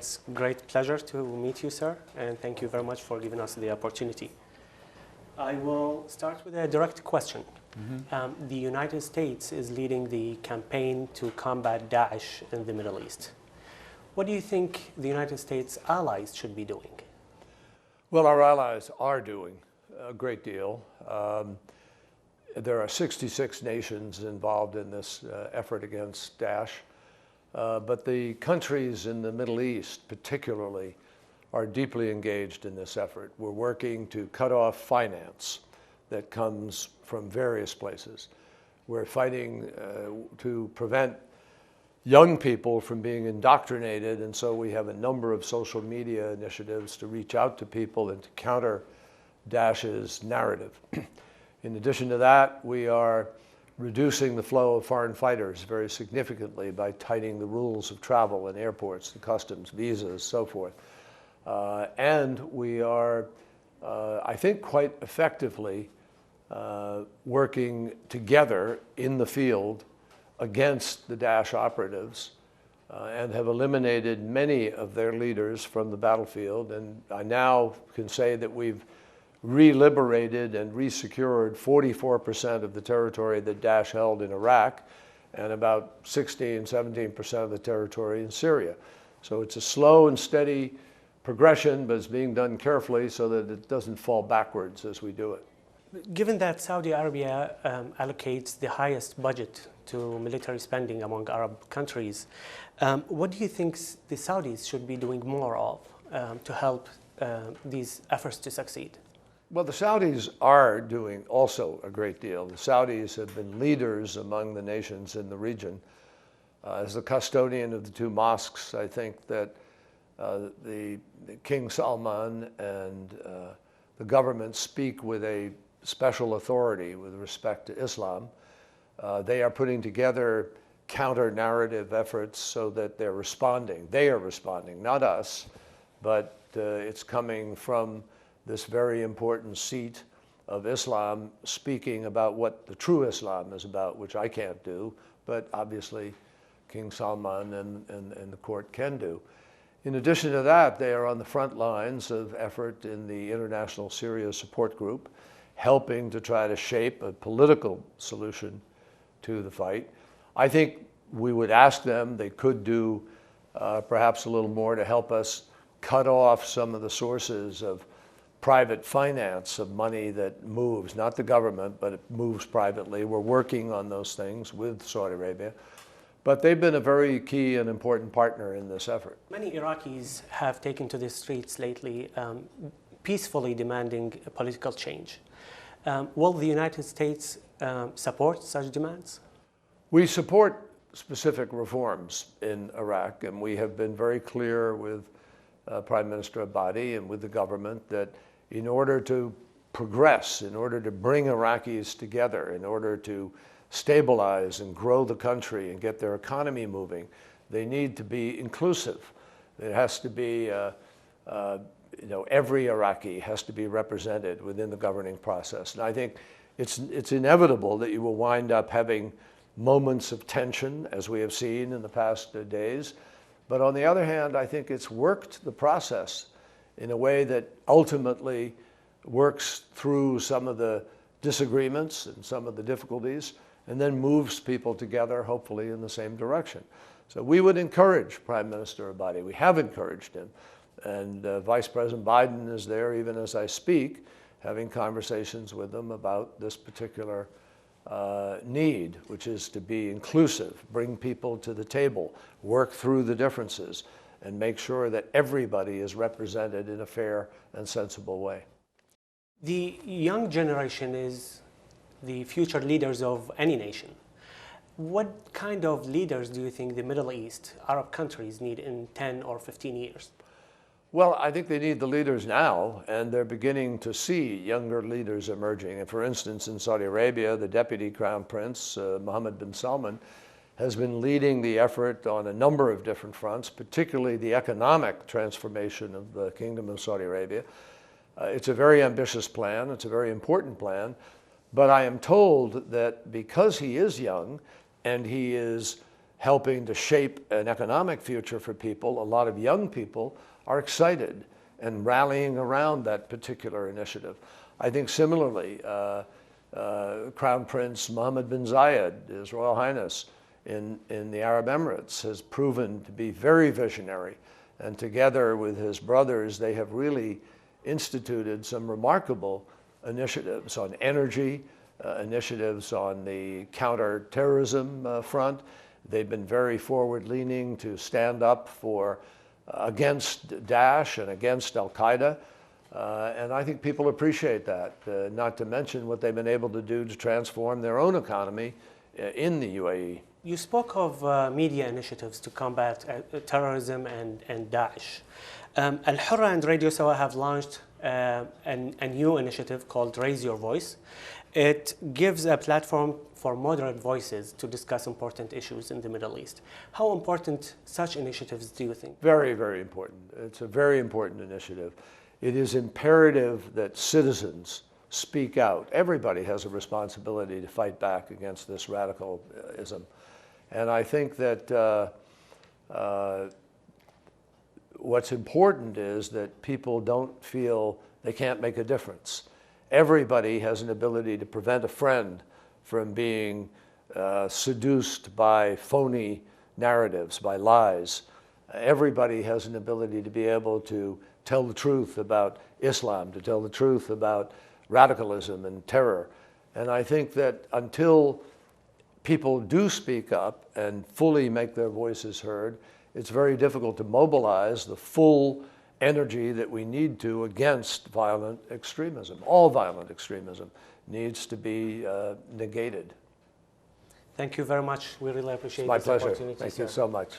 It's a great pleasure to meet you, sir, and thank you very much for giving us the opportunity. I will start with a direct question. The United States is leading the campaign to combat Daesh in the Middle East. What do you think the United States allies should be doing? Well, our allies are doing a great deal. There are 66 nations involved in this effort against Daesh, but the countries in the Middle East particularly are deeply engaged in this effort. We're working to cut off finance that comes from various places. We're fighting to prevent young people from being indoctrinated, and so we have a number of social media initiatives to reach out to people and to counter Daesh's narrative. In addition to that, we are reducing the flow of foreign fighters very significantly by tightening the rules of travel in airports, the customs, visas, so forth. And we are, I think, quite effectively working together in the field against the Daesh operatives and have eliminated many of their leaders from the battlefield. And I now can say that we've re-liberated and re-secured 44% of the territory that Daesh held in Iraq and about 17% of the territory in Syria. So it's a slow and steady progression, but it's being done carefully so that it doesn't fall backwards as we do it. Given that Saudi Arabia allocates the highest budget to military spending among Arab countries, what do you think the Saudis should be doing more of to help these efforts to succeed? Well, the Saudis are doing also a great deal. The Saudis have been leaders among the nations in the region. As the custodian of the two mosques, I think that the King Salman and the government speak with a special authority with respect to Islam. They are putting together counter-narrative efforts so that they're responding. They are responding, not us, but it's coming from this very important seat of Islam speaking about what the true Islam is about, which I can't do, but obviously King Salman and the court can do. In addition to that, they are on the front lines of effort in the International Syria Support Group, helping to try to shape a political solution to the fight. I think we would ask them, they could do perhaps a little more to help us cut off some of the sources of private finance of money that moves, not the government, but it moves privately. We're working on those things with Saudi Arabia. But they've been a very key and important partner in this effort. Many Iraqis have taken to the streets lately, peacefully demanding a political change. Will the United States support such demands? We support specific reforms in Iraq, and we have been very clear with Prime Minister Abadi and with the government that in order to progress, in order to bring Iraqis together, in order to stabilize and grow the country and get their economy moving, they need to be inclusive. It has to be, every Iraqi has to be represented within the governing process. And I think it's inevitable that you will wind up having moments of tension, as we have seen in the past days. But on the other hand, I think it's worked the process in a way that ultimately works through some of the disagreements and some of the difficulties, and then moves people together, hopefully, in the same direction. So we would encourage Prime Minister Abadi. We have encouraged him. And Vice President Biden is there, even as I speak, having conversations with them about this particular need, which is to be inclusive, bring people to the table, work through the differences, and make sure that everybody is represented in a fair and sensible way. The young generation is the future leaders of any nation. What kind of leaders do you think the Middle East, Arab countries, need in 10 or 15 years? Well, I think they need the leaders now, and they're beginning to see younger leaders emerging. And for instance, in Saudi Arabia, the Deputy Crown Prince, Mohammed bin Salman, has been leading the effort on a number of different fronts, particularly the economic transformation of the Kingdom of Saudi Arabia. It's a very ambitious plan, it's a very important plan, but I am told that because he is young and he is helping to shape an economic future for people, a lot of young people are excited and rallying around that particular initiative. I think similarly, Crown Prince Mohammed bin Zayed, His Royal Highness in the Arab Emirates, has proven to be very visionary. And together with his brothers, they have really instituted some remarkable initiatives on energy, initiatives on the counterterrorism front. They've been very forward-leaning to stand up against Daesh and against Al-Qaeda. And I think people appreciate that, not to mention what they've been able to do to transform their own economy in the UAE. You spoke of media initiatives to combat terrorism and Daesh. Alhurra and Radio Sawa have launched a new initiative called Raise Your Voice. It gives a platform for moderate voices to discuss important issues in the Middle East. How important such initiatives do you think? Very, very important. It's a very important initiative. It is imperative that citizens speak out. Everybody has a responsibility to fight back against this radicalism. And I think that what's important is that people don't feel they can't make a difference. Everybody has an ability to prevent a friend from being seduced by phony narratives, by lies. Everybody has an ability to be able to tell the truth about Islam, to tell the truth about radicalism and terror. And I think that until people do speak up and fully make their voices heard, it's very difficult to mobilize the full energy that we need to against violent extremism. All violent extremism needs to be negated. Thank you very much. We really appreciate It's my this pleasure. opportunity. Thank you so much.